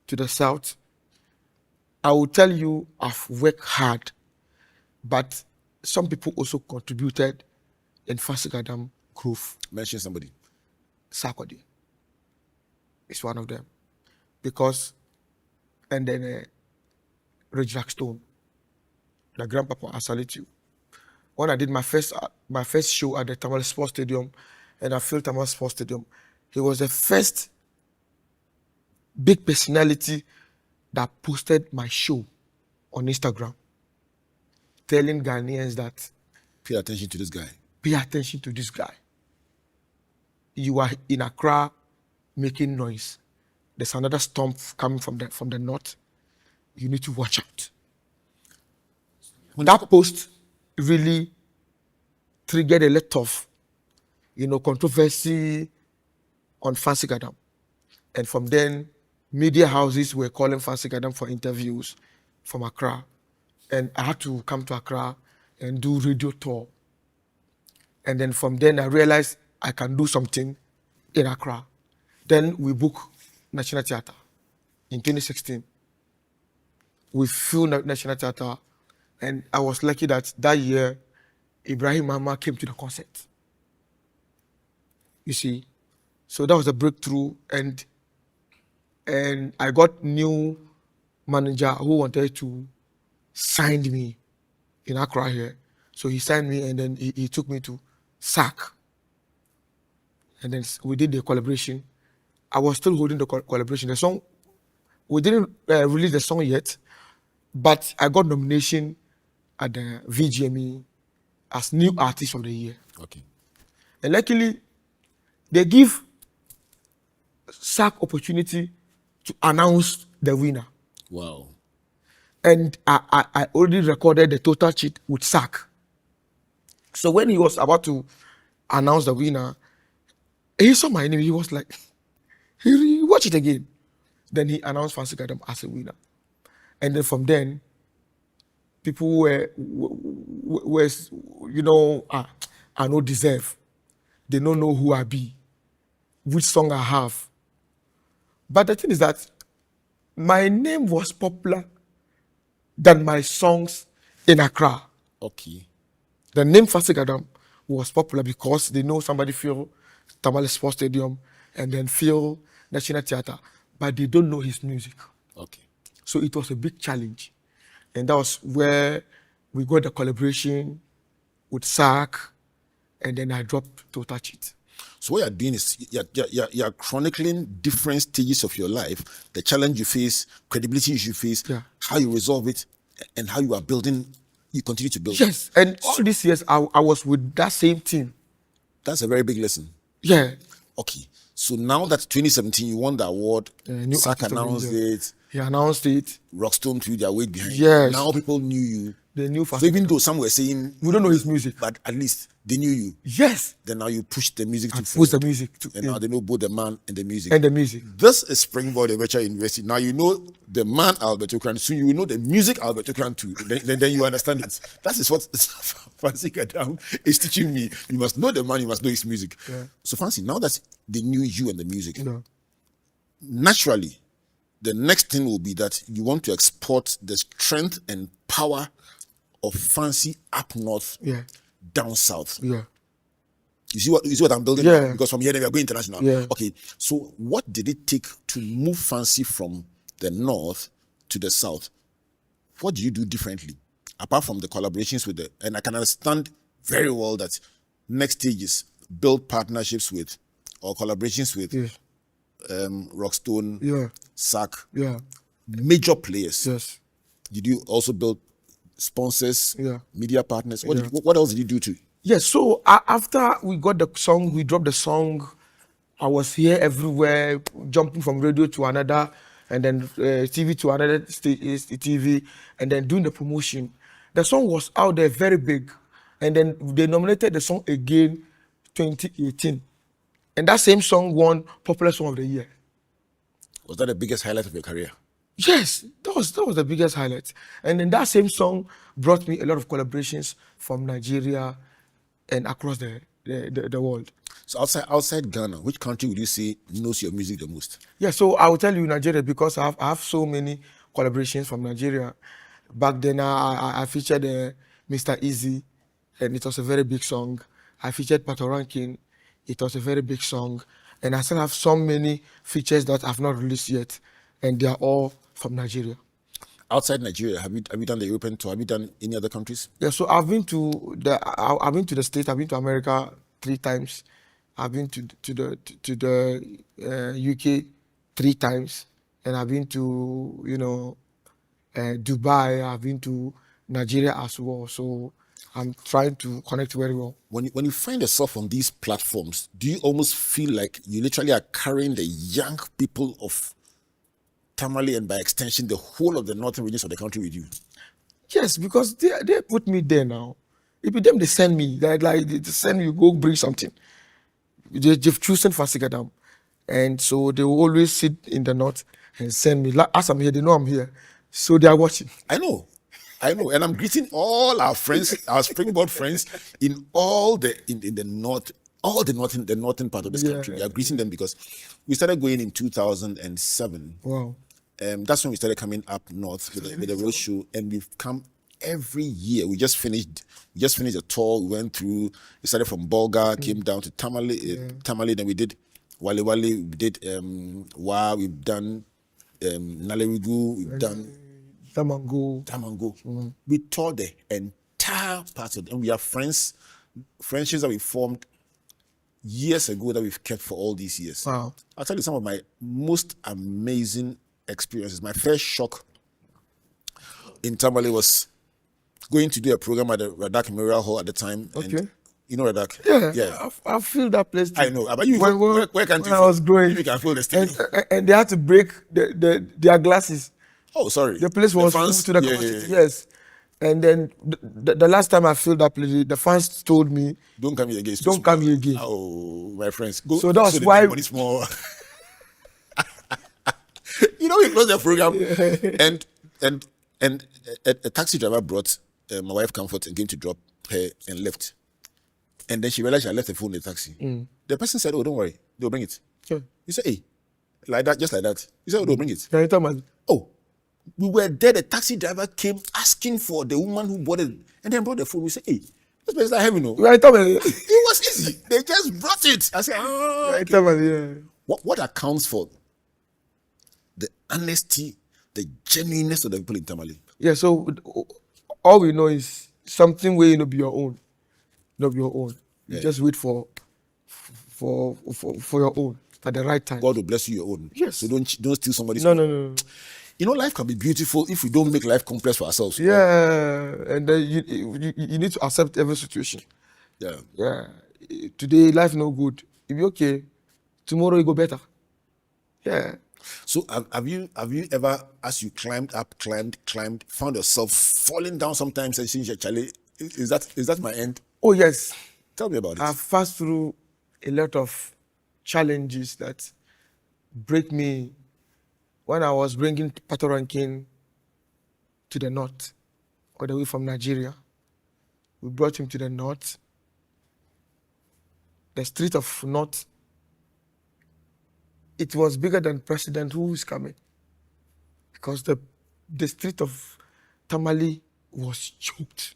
to the south, I will tell you I've worked hard, but some people also contributed in Fancy Gadam growth. Mention somebody. Sarkodie is one of them. Because, and then Reggie Stone, the grandpapa, I salute you. When I did my first show at the Tamale Sports Stadium, and I filled Tamale Sports Stadium, he was the first big personality that posted my show on Instagram, telling Ghanaians that pay attention to this guy. Pay attention to this guy. You are in Accra making noise. There's another storm coming from the north. You need to watch out. That post really triggered a lot of, controversy on Fancy Gadam. And from then, media houses were calling Fancy Gadam for interviews from Accra. And I had to come to Accra and do radio tour. And then from then, I realized I can do something in Accra. Then we booked National Theatre in 2016. We filled National Theatre, and I was lucky that year, Ibrahim Mama came to the concert. You see, so that was a breakthrough, and I got new manager who wanted to sign me in Accra here. So he signed me, and then he took me to SAC. And then we did the collaboration. I was still holding the collaboration. The song, we didn't release the song yet, but I got nomination at the VGME as New Artist of the Year. Okay. And luckily, they give SAC opportunity to announce the winner. Wow. And I already recorded the total cheat with SAC. So when he was about to announce the winner, he saw my name. He was like, he watched it again. Then he announced Fancy Gadam as a winner. And then from then, people were I don't deserve. They don't know who I be, which song I have. But the thing is that my name was popular than my songs in Accra. Okay. The name Fancy Gadam was popular because they know somebody feel Tamale Sports Stadium and then feel National Theatre, but they don't know his music. Okay. So it was a big challenge. And that was where we got the collaboration with SAC, and then I dropped To Touch It. So what you're doing is you're chronicling different stages of your life, the challenge you face, credibility you face, how you resolve it, and how you are building, you continue to build. Yes, and all these years I was with that same team. That's a very big lesson. Yeah. Okay. So now that 2017 you won the award, SAC announced it. He announced it. Rockstone threw their weight behind Yes. you. Now people knew you. They knew So even though some were saying we don't know his music, but at least they knew you. Yes. Then now you push the music to push the music to and now they know both the man and the music. And the music. This is Springboard Virtual University. Now you know the man Albert Okran, soon you will know the music Albert Okran too. Then you understand it. That is what Fancy Gadam is teaching me. You must know the man, you must know his music. Yeah. So Fancy, now that they knew you and the music, No. naturally, the next thing will be that you want to export the strength and power of Fancy up north, down south. Yeah. You see what I'm building? Yeah. Because from here we are going international. Yeah. Okay. So what did it take to move Fancy from the north to the south? What do you do differently? Apart from the collaborations with and I can understand very well that next stage is build partnerships with or collaborations with Rockstone, SAC, major players. Yes. Did you also build sponsors, media partners? What else did you do to? Yes, so after we got the song, we dropped the song, I was here everywhere, jumping from radio to another, and then TV to another TV, and then doing the promotion. The song was out there very big, and then they nominated the song again 2018. And that same song won Popular Song of the Year. Was that the biggest highlight of your career? Yes, that was the biggest highlight. And then that same song brought me a lot of collaborations from Nigeria and across the world. So outside Ghana, which country would you say knows your music the most? Yeah, so I will tell you Nigeria because I have so many collaborations from Nigeria. Back then I featured Mr. Easy, and it was a very big song. I featured Pato Rankin, it was a very big song. And I still have so many features that I've not released yet, and they are all from Nigeria. Outside Nigeria, have you done the European tour? Have you done any other countries? Yeah, so I've been to the States. I've been to America 3 times. I've been to the UK 3 times, and I've been to Dubai. I've been to Nigeria as well. So I'm trying to connect very well. When you find yourself on these platforms, do you almost feel like you literally are carrying the young people of Tamale and by extension the whole of the northern regions of the country with you? Yes, because they put me there now. If it's them, they send me. They send me, go bring something. They've chosen Fancy Gadam. And so they will always sit in the north and send me. As I'm here, they know I'm here. So they are watching. I know. And I'm greeting all our friends, our Springboard friends in all in the north, all the northern part of this country. We are greeting them because we started going in 2007. Wow. That's when we started coming up north with the road show, and we've come every year. We just finished a tour. We went through. We started from Bolga, came down to Tamale, then we did Wale Wale. We did Wa. We've done Nalerigu. We've done Tamango. We toured the entire part of it, and we are friendships that we formed years ago that we've kept for all these years. Wow. I'll tell you some of my most amazing experiences. My first shock in Tamale was going to do a program at the Radak Memorial Hall at the time. Okay. And you know Radak? Yeah. I feel that place too. I know. But you, where can't you? When I was growing, you can feel the stadium. And they had to break their glasses. Oh, sorry. The place was full to the capacity. Yes. And then the last time I filled that place, the fans told me, Don't come here again. it's too don't come small. here again. Oh, my friends. Go. So that's the why- money small. We closed the program, and a taxi driver brought my wife comfort and came to drop her and left. And then she realized I left the phone in the taxi. The person said, "Oh, don't worry, they'll bring it." Sure. He said, "Hey, like that, just like that." He said, "Oh, they'll bring it." Can you tell me? Oh, we were there. The taxi driver came asking for the woman who bought it, and then brought the phone. We said, "Hey, this place is not heavy, no." Can you tell me? It was easy. They just brought it. I said, "Oh." Can you tell me? Yeah. What accounts for the honesty, the genuineness of the people in Tamale? Yeah, so all we know is something where be your own. Not your own. You Yeah. just wait for your own at the right time. God will bless you your own. Yes. So don't steal somebody's. No. Life can be beautiful if we don't make life complex for ourselves. Yeah, and then you need to accept every situation. Yeah. Yeah. Today life no good. It be okay. Tomorrow it go better. Yeah. So have you ever, as you climbed, found yourself falling down sometimes and saying, "Charlie, is that my end?" Oh yes. Tell me about it. I've passed through a lot of challenges that break me. When I was bringing Patoranking to the north, all the way from Nigeria, we brought him to the north. The street of North, it was bigger than President who is coming, because the street of Tamale was choked.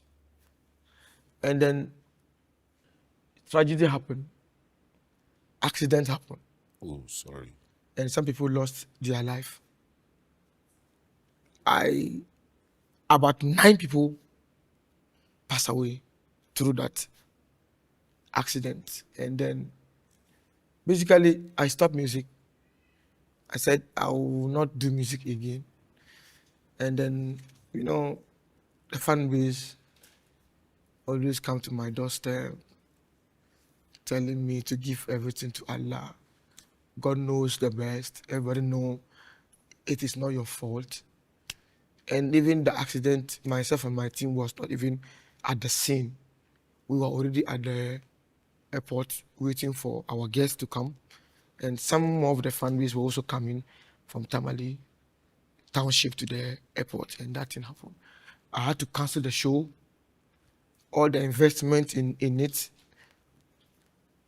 And then tragedy happened, accident happened, Oh, sorry. and some people lost their life. About 9 people passed away through that accident. And then basically I stopped music. I said I will not do music again. And then, the fan base always come to my doorstep telling me to give everything to Allah. God knows the best. Everybody know it is not your fault. And even the accident, myself and my team was not even at the scene. We were already at the airport waiting for our guests to come. And some of the families were also coming from Tamale Township to the airport, and that didn't happen. I had to cancel the show. All the investment in it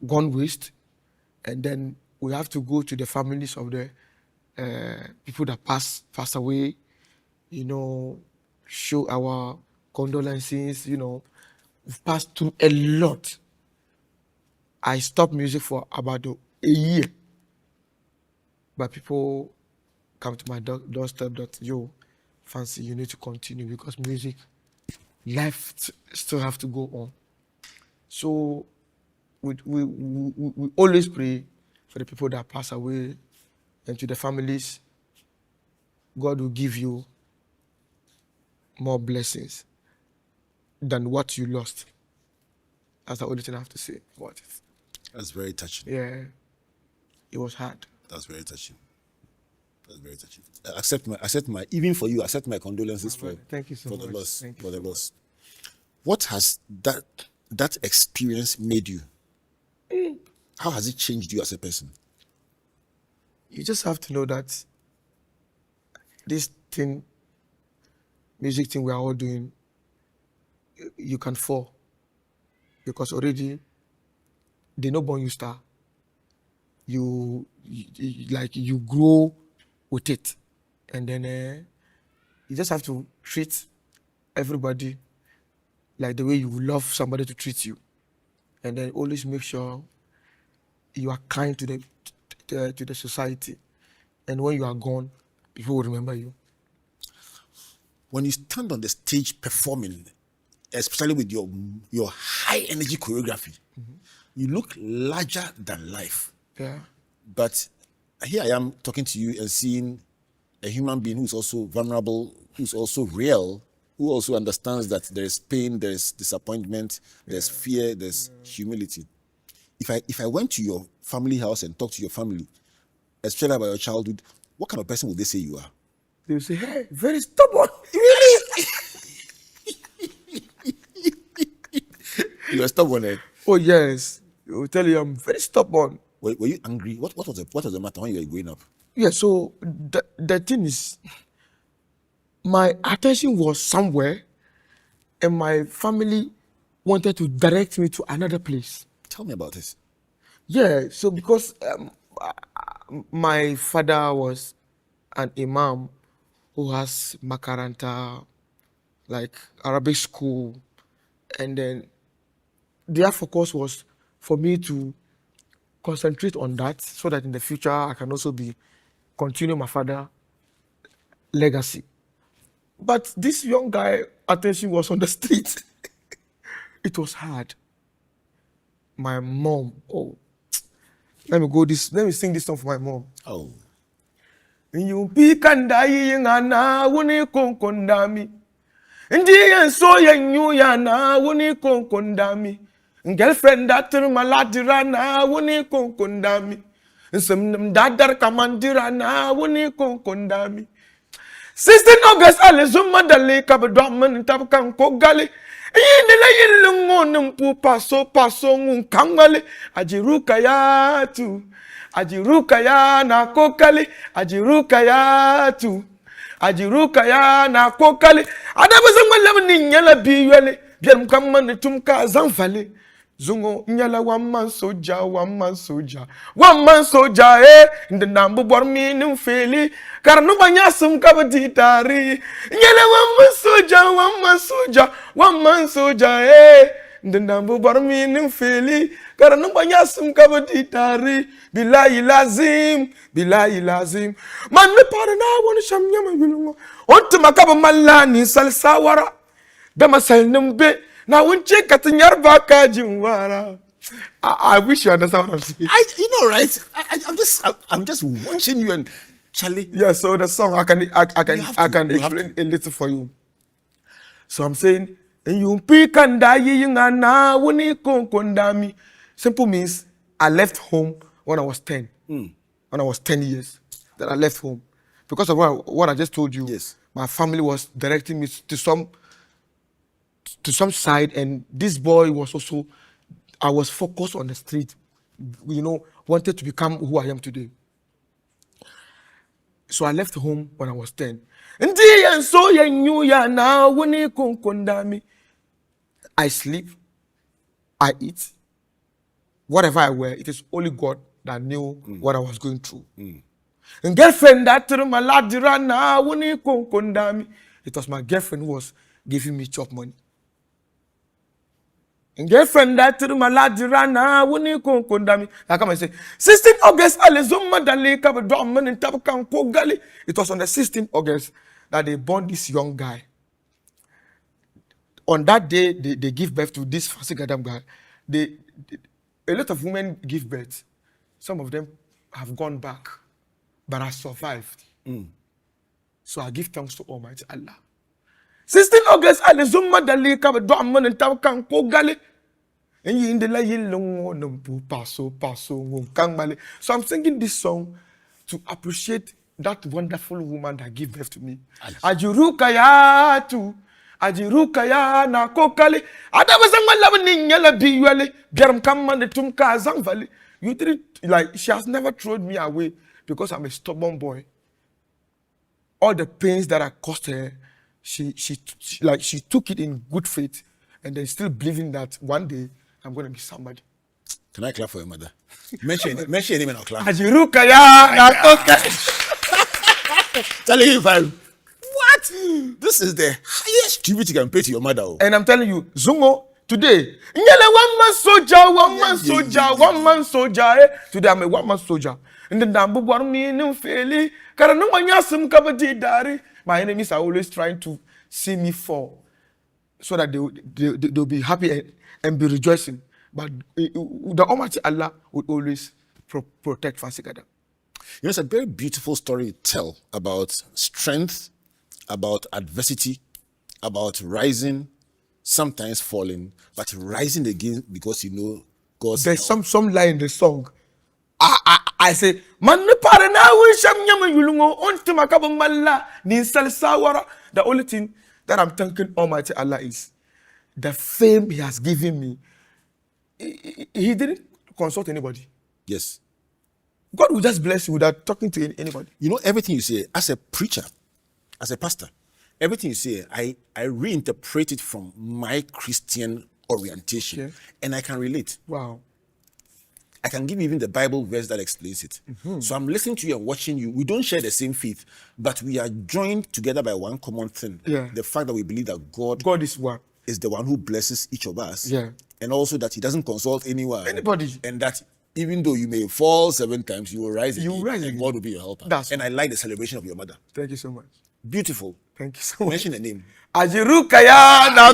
gone waste. And then we have to go to the families of the people that passed away, show our condolences, We've passed through a lot. I stopped music for about a year. But people come to my doorstep that, yo, Fancy, you need to continue because music, life still have to go on. So we always pray for the people that pass away, and to the families, God will give you more blessings than what you lost. That's the only thing I have to say about it. That's very touching. Yeah, it was hard. That's very touching. That's very touching. Accept my even for you. Accept my condolences for Thank you so for much. the loss. Thank you For the so loss. What has that experience made you? How has it changed you as a person? You just have to know that this thing, music thing we are all doing, you can fall. Because already they know born you star. You grow with it. And then you just have to treat everybody like the way you would love somebody to treat you. And then always make sure you are kind to the society. And when you are gone, people will remember you. When you stand on the stage performing, especially with your high energy choreography, you look larger than life. Yeah. But here I am talking to you and seeing a human being who's also vulnerable, who's also real, who also understands that there is pain, there is disappointment, there's fear, there's humility. If I went to your family house and talked to your family, especially about your childhood, what kind of person would they say you are? They will say, hey, very stubborn. Really? You were stubborn, eh? Oh yes, I will tell you, I'm very stubborn. Were you angry? What was the matter when you were growing up? Yeah, so the thing is, my attention was somewhere, and my family wanted to direct me to another place. Tell me about this. Yeah, so because my father was an imam who has makaranta, like Arabic school, and then their focus was for me to concentrate on that so that in the future I can also continue my father legacy. But this young guy attention was on the street. It was hard. My mom, let me sing this song for my mom. Oh. You pick and die na wuni konkondami. Ndiye so yenyu ya na wuni konkondami. Girlfriend that maladira na wuni konkondami. Some dadar kamandira na wuni konkondami. 16 August alizuma dali kabadwaman tabkan kogali. Yinila yilungo numpu paso ngunkamali. Ajiruka ya tu. Ajiruka ya na kokali. Ajiruka ya tu. Ajiruka ya na kokali. Adabazangwa lamni nyala biwele. Biam kamani tumka zanfale. Zungo nyala one man soja the number bormi num feli karnu banya sum kabati tari nyala one man soja the number bormi num feli karnu banya sum kabati tari bilahi lazim man me parana won shamnya ma bilungo onto makaba mallani salsawara bema salnumbe now, when check at the I wish you understand what I'm saying. You know, right? I'm just watching you and Charlie. Yeah, so the song I can explain a little for you. So I'm saying, you pick and die na wuni kondami. Simple means I left home when I was 10. When I was 10 years, that I left home because of what I just told you. Yes, my family was directing me to some side, and this boy was also, I was focused on the street, wanted to become who I am today. So I left home when I was 10. And so you knew ya now when you kondami. I sleep, I eat, whatever I wear, it is only God that knew what I was going through. And girlfriend that my ladira now when you kondami. It was my girlfriend who was giving me chop money. And girlfriend that to my ladirana wuni kondami. I come and say 16 August alizuma dali kabadwaman in tabakan kogali. It was on the 16th August that they born this young guy. On that day, they give birth to this Fancy Gadam guy. A lot of women give birth. Some of them have gone back, but I survived. So I give thanks to Almighty Allah. 16 August alizuma dali kabadwaman in tabakan kogali. And you in the so I'm singing this song to appreciate that wonderful woman that gave birth to me. Ajiruka ya tu, ajiruka ya na kokali. Adabazangwa labani nyala biwele. Biaram kamande tumka zangvali. You treat like she has never thrown me away because I'm a stubborn boy. All the pains that I caused her, she took it in good faith, and then still believing that one day I'm going to be somebody. Can I clap for your mother? Mention your name and I'll clap. Ajiruka ya Telling you, what? This is the highest tribute you can pay to your mother. And I'm telling you, Zungo, today, one man soldier. Today I'm a one man soldier. And the number one meaning fairly. My enemies are always trying to see me fall, so that they'll be happy and be rejoicing. But the Almighty Allah would always protect Fancy Gadam. It's a very beautiful story to tell about strength, about adversity, about rising, sometimes falling, but rising again because God's There's some line in the song. I say, man, the only thing that I'm thanking Almighty Allah is the fame He has given me he didn't consult anybody. Yes. God will just bless you without talking to anybody. You know, everything you say, as a preacher, as a pastor, everything you say, I reinterpret it from my Christian orientation, Okay. and I can relate. Wow. I can give you even the Bible verse that explains it. So I'm listening to you and watching you. We don't share the same faith, but we are joined together by one common thing. Yeah. The fact that we believe that God is one. is the one who blesses each of us. Yeah. And also that he doesn't consult anyone. Anybody. And that even though you may fall 7 times, you will rise You again. will rise and again. God will be your helper. That's I like the celebration of your mother. Thank you so much. Beautiful. Thank you so much. Mention the name. Ajiru Kaya na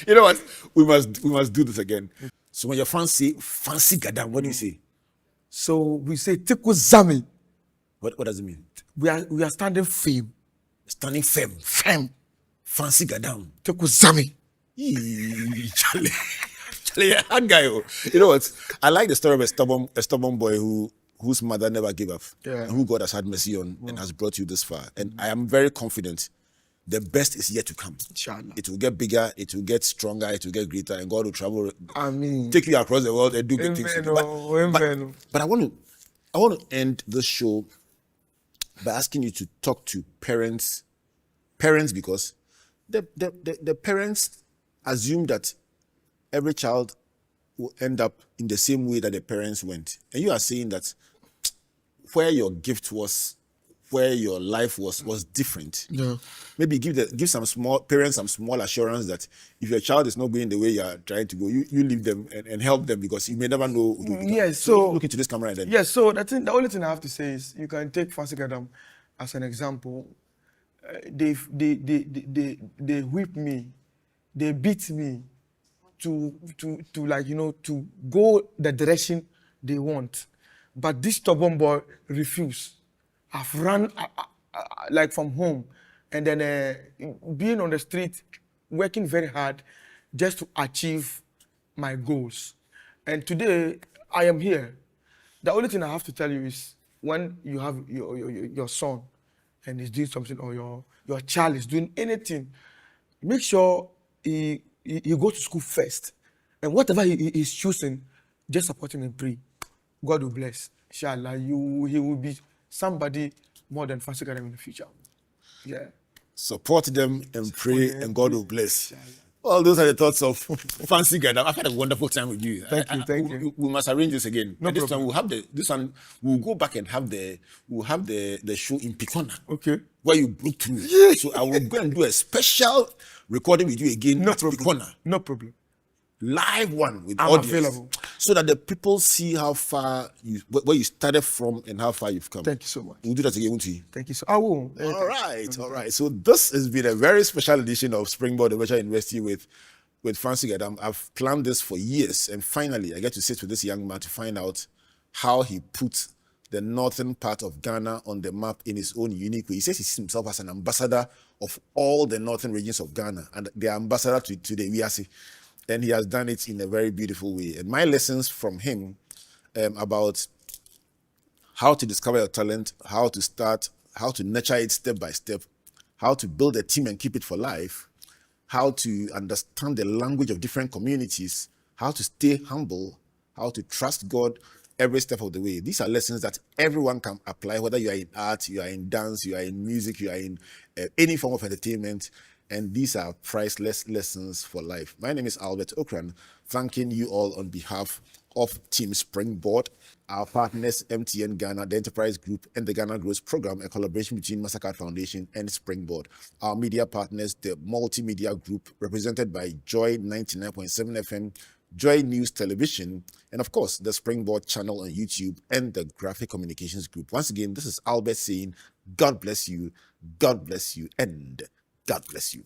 You know what? We must do this again. So when your fans say Fancy Gadam, what do you say? So we say Tiku Zami. What does it mean? We are standing firm. Standing firm. Firm. Fancy Gadam. Tiku Zami. Charlie, that guy. Oh. You know what? I like the story of a stubborn boy whose mother never gave up, Yeah. and who God has had mercy on and has brought you this far. And I am very confident the best is yet to come. Inshallah. It will get bigger, it will get stronger, it will get greater, and God will travel, Take you across the world and do big things. But I want to end this show by asking you to talk to parents because the parents assume that every child will end up in the same way that the parents went. And you are saying that where your gift was, where your life was different. Yeah. Maybe give some small parents some small assurance that if your child is not going the way you are trying to go, you leave them and help them, because you may never know. Yes, so look into this camera and then. Yes, so the only thing I have to say is you can take Fancy Gadam as an example. They whip me, they beat me to to go the direction they want, but this stubborn boy refused. I've run like from home, and then being on the street, working very hard just to achieve my goals. And today I am here. The only thing I have to tell you is when you have your son and he's doing something, or your child is doing anything, make sure he goes to school first. And whatever he is choosing, just support him and pray. God will bless. Inshallah, he will be somebody more than Fancy Gadam in the future. Yeah. Support them and pray, and God will bless. Well, those are the thoughts of Fancy Gadam. I've had a wonderful time with you. Thank you. We must arrange this again. No and this problem. time we'll go back and have the show in Picona. Okay. Where you broke through. Yeah. So I will go and do a special recording with you again at Picona. No problem. Live one with I'm audience, available. so that the people see how far where you started from and how far you've come. Thank you so much. We'll do that again, won't we? Thank you so. I will. All right. So this has been a very special edition of Springboard Virtual University with Fancy Gadam. I've planned this for years, and finally I get to sit with this young man to find out how he put the northern part of Ghana on the map in his own unique way. He says he sees himself as an ambassador of all the northern regions of Ghana and the ambassador to the Wiase. And he has done it in a very beautiful way. And my lessons from him about how to discover your talent, how to start, how to nurture it step by step, how to build a team and keep it for life, how to understand the language of different communities, how to stay humble, how to trust God every step of the way. These are lessons that everyone can apply, whether you are in art, you are in dance, you are in music, you are in any form of entertainment. And these are priceless lessons for life. My name is Albert Okran, thanking you all on behalf of Team Springboard, our partners MTN Ghana, the Enterprise Group, and the Ghana Growth Program, a collaboration between Mastercard Foundation and Springboard. Our media partners, the Multimedia Group, represented by Joy 99.7 FM, Joy News Television, and of course, the Springboard channel on YouTube, and the Graphic Communications Group. Once again, this is Albert saying, God bless you, and God bless you.